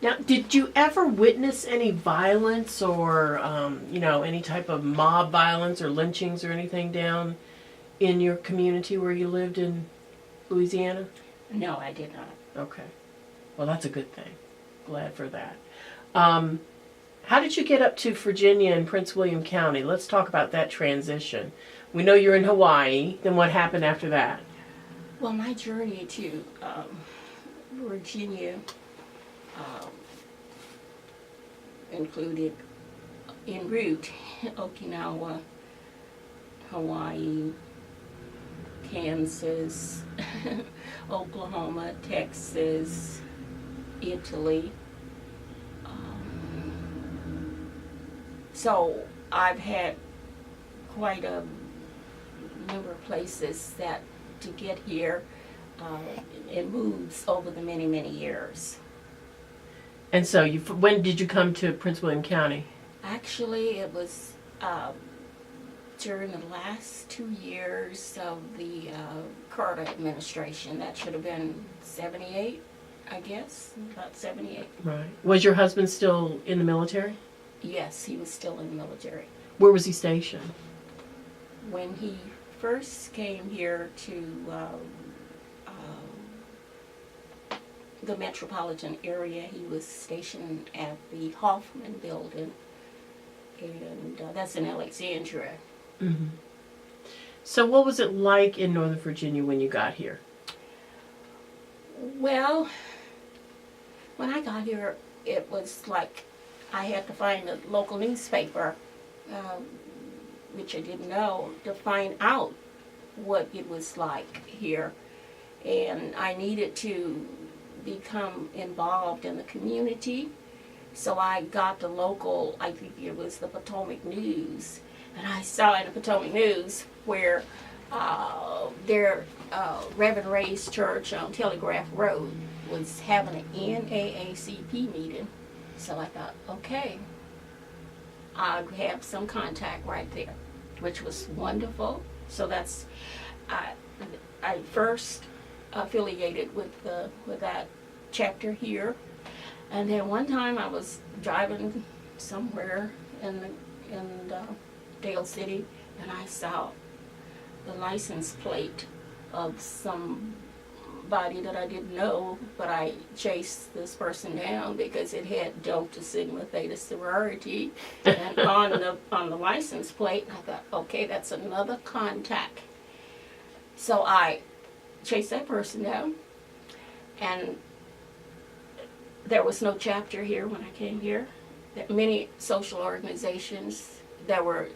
Now, did you ever witness any violence or, any type of mob violence or lynchings or anything down in your community where you lived in Louisiana? No, I did not. Okay. Well, that's a good thing. Glad for that. How did you get up to Virginia and Prince William County? Let's talk about that transition. We know you're in Hawaii. Then what happened after that? Well, my journey to Virginia included en route Okinawa, Hawaii, Kansas, Oklahoma, Texas, Italy. So I've had quite a number of places that to get here. It moves over the many, many years. And so, when did you come to Prince William County? Actually, it was during the last 2 years of the Carter administration. That should have been 78, I guess, about 78. Right. Was your husband still in the military? Yes, he was still in the military. Where was he stationed? When he first came here to the metropolitan area, he was stationed at the Hoffman building, and that's in Alexandria. Mm-hmm. So what was it like in Northern Virginia when you got here? Well, when I got here, it was like I had to find a local newspaper, which I didn't know, to find out what it was like here. And I needed to become involved in the community. So I got the local, I think it was the Potomac News. And I saw in the Potomac News where their Reverend Ray's church on Telegraph Road was having an NAACP meeting. So I thought, okay, I'll have some contact right there, which was wonderful. So that's, I first affiliated with that chapter here, and then one time I was driving somewhere in Dale City, and I saw the license plate of somebody that I didn't know, but I chased this person down because it had Delta Sigma Theta sorority and on the license plate. I thought, okay, that's another contact. So I chased that person down, and there was no chapter here when I came here. Many social organizations that were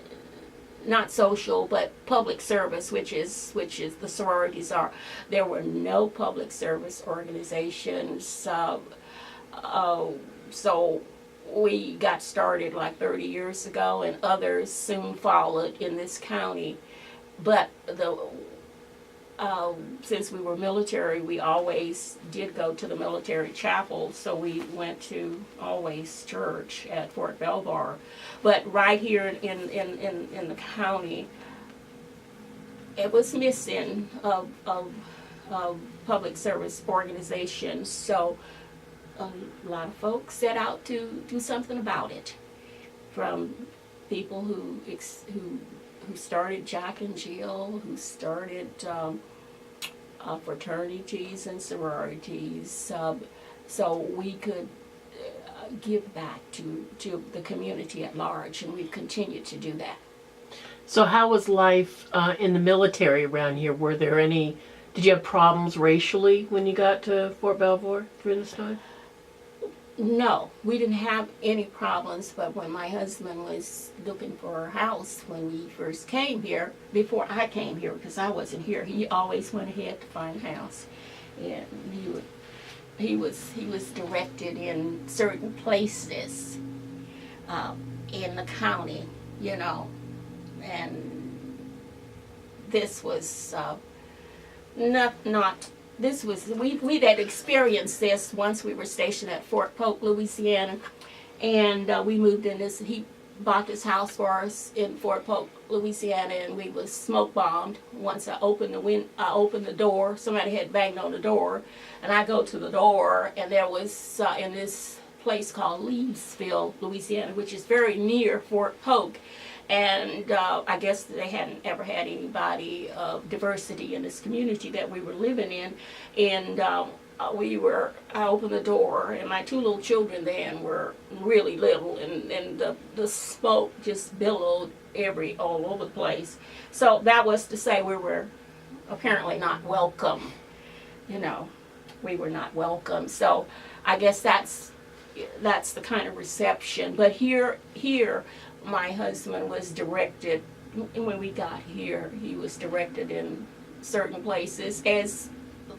not social but public service, which is the sororities are. There were no public service organizations. So we got started like 30 years ago, and others soon followed in this county. But since we were military, we always did go to the military chapel, so we went to always church at Fort Belvoir. But right here in the county, it was missing of public service organizations. So a lot of folks set out to do something about it, from people who started Jack and Jill, who started fraternities and sororities, so we could give back to the community at large, and we've continued to do that. So how was life in the military around here? Did you have problems racially when you got to Fort Belvoir during this time? No, we didn't have any problems, but when my husband was looking for a house when we first came here, before I came here, because I wasn't here, he always went ahead to find a house. And he was directed in certain places in the county, and this was we had experienced this once we were stationed at Fort Polk, Louisiana, and we moved in this. He bought this house for us in Fort Polk, Louisiana, and we was smoke bombed. Once I opened the door. Somebody had banged on the door, and I go to the door, and there was in this place called Leesville, Louisiana, which is very near Fort Polk. And I guess they hadn't ever had anybody of diversity in this community that we were living in. And I opened the door, and my 2 little children then were really little, and the smoke just billowed all over the place. So that was to say we were apparently not welcome. You know, we were not welcome. So I guess that's the kind of reception. But here, my husband was directed, when we got here, he was directed in certain places, as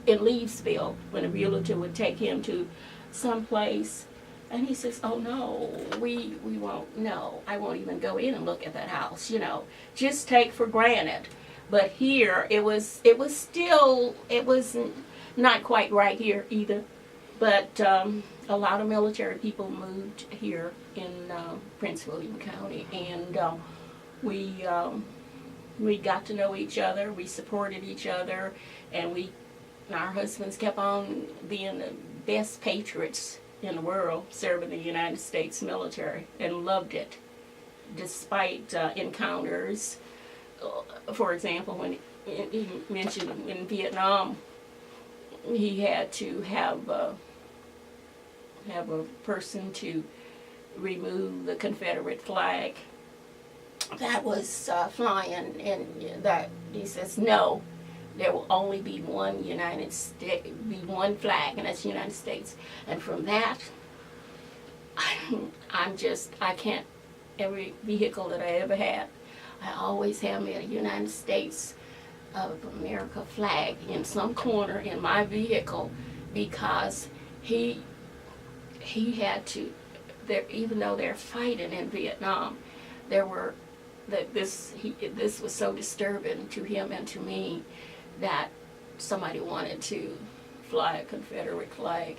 in Leesville, when a realtor would take him to some place, and he says, oh no, we won't, no, I won't even go in and look at that house, you know, just take for granted. But here, it was not quite right here either, but a lot of military people moved here in Prince William County, and we got to know each other, we supported each other, and our husbands kept on being the best patriots in the world, serving the United States military, and loved it, despite encounters. For example, when he mentioned in Vietnam, he had to have a person to remove the Confederate flag that was flying, and that he says no. There will only be one one flag, and that's the United States. And from that, I can't, every vehicle that I ever had, I always have me a United States of America flag in some corner in my vehicle, because he had to, even though they're fighting in Vietnam, this was so disturbing to him and to me, that somebody wanted to fly a Confederate flag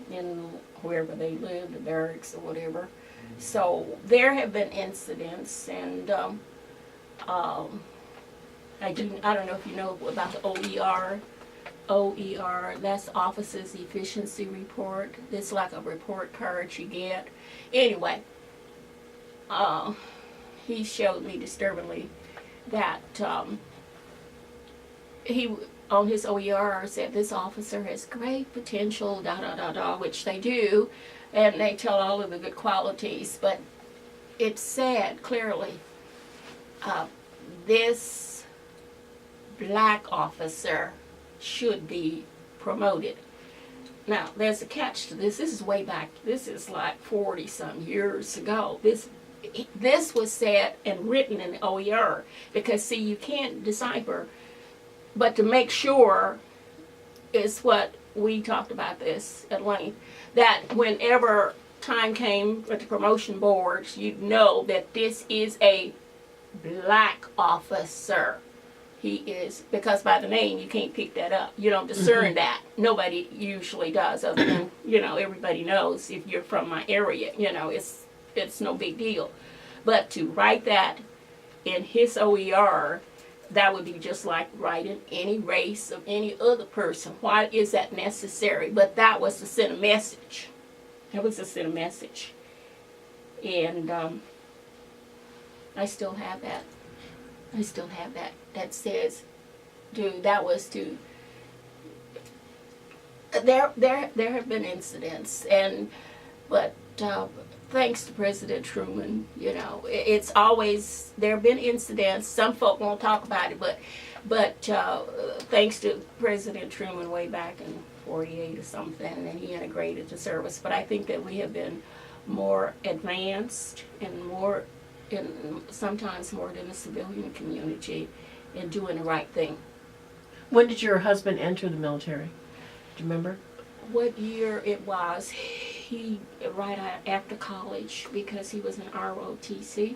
in wherever they lived, the barracks or whatever. So there have been incidents, and I don't know if you know about the OER. OER, that's Officers Efficiency Report. It's like a report card you get. Anyway, he showed me disturbingly that he, on his OER, said this officer has great potential, which they do, and they tell all of the good qualities, but it said clearly, this black officer should be promoted. Now, there's a catch to this. This is way back. This is like 40-some years ago. This was said and written in the OER, because, see, you can't decipher, but to make sure is what we talked about this at length, that whenever time came at the promotion boards, you'd know that this is a black officer. He is, because by the name you can't pick that up. You don't discern that. Nobody usually does, other than, everybody knows if you're from my area, it's no big deal. But to write that in his OER, that would be just like writing any race of any other person. Why is that necessary? But that was to send a message. That was to send a message. And I still have that. That says, dude, that was to, there have been incidents, but thanks to President Truman, it's always, there have been incidents. Some folk won't talk about it, but thanks to President Truman way back in 48 or something, and he integrated the service. But I think that we have been more advanced and sometimes more than the civilian community in doing the right thing. When did your husband enter the military? Do you remember? What year it was? He right after college, because he was in ROTC,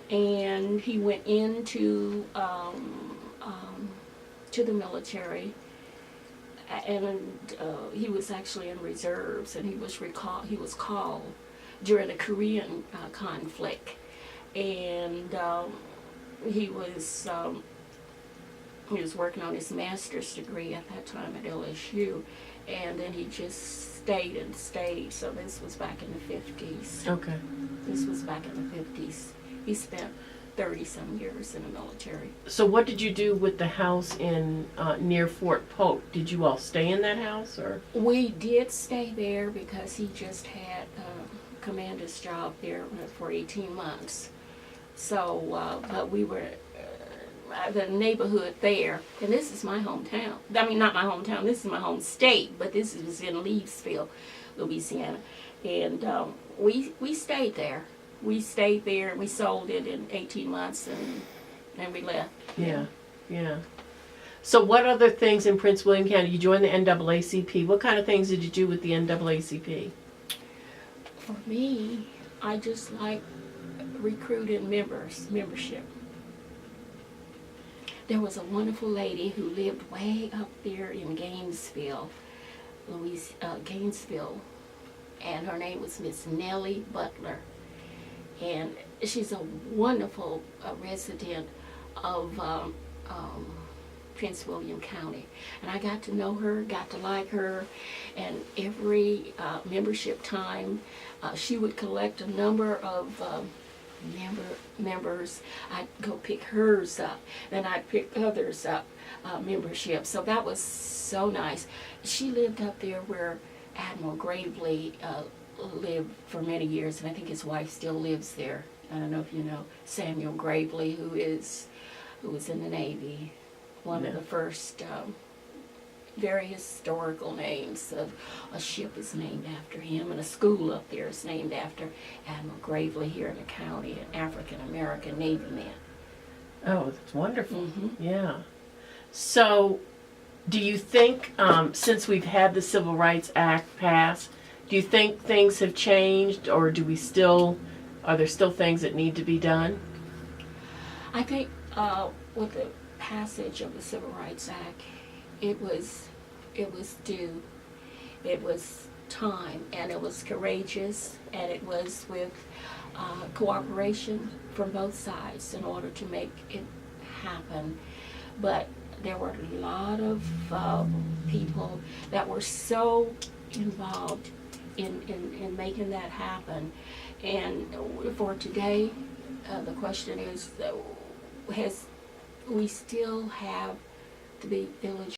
and he went into to the military, and he was actually in reserves, and he was called during the Korean conflict, and he was working on his master's degree at that time at LSU, and then he just stayed and stayed. So this was back in the 50s. Okay. This was back in the 50s. He spent 30-some years in the military. So what did you do with the house in near Fort Polk? Did you all stay in that house, or? We did stay there because he just had a commander's job there for 18 months. So, but we were, the neighborhood there, and this is my hometown. I mean, not my hometown, this is my home state, but this was in Leavesville, Louisiana. And we stayed there. We stayed there, and we sold it in 18 months, and then we left. Yeah, yeah. So what other things in Prince William County? You joined the NAACP. What kind of things did you do with the NAACP? For me, I just like recruiting membership. There was a wonderful lady who lived way up there in Gainesville, Gainesville, and her name was Miss Nellie Butler. And she's a wonderful resident of Prince William County. And I got to know her, got to like her, and every membership time, she would collect a number of members. I'd go pick hers up, then I'd pick others up, membership. So that was so nice. She lived up there where Admiral Gravely lived for many years, and I think his wife still lives there. I don't know if you know Samuel Gravely, who was in the Navy. One of the first very historical names of a ship is named after him, and a school up there is named after Admiral Gravely here in the county, an African-American Navy man. Oh, that's wonderful. Mm-hmm. Yeah. So, do you think, since we've had the Civil Rights Act passed, do you think things have changed, or are there still things that need to be done? I think with the passage of the Civil Rights Act, it was due. It was time, and it was courageous, and it was with cooperation from both sides in order to make it happen. But there were a lot of people that were so involved in making that happen. And for today, the question is, we still have to be vigilant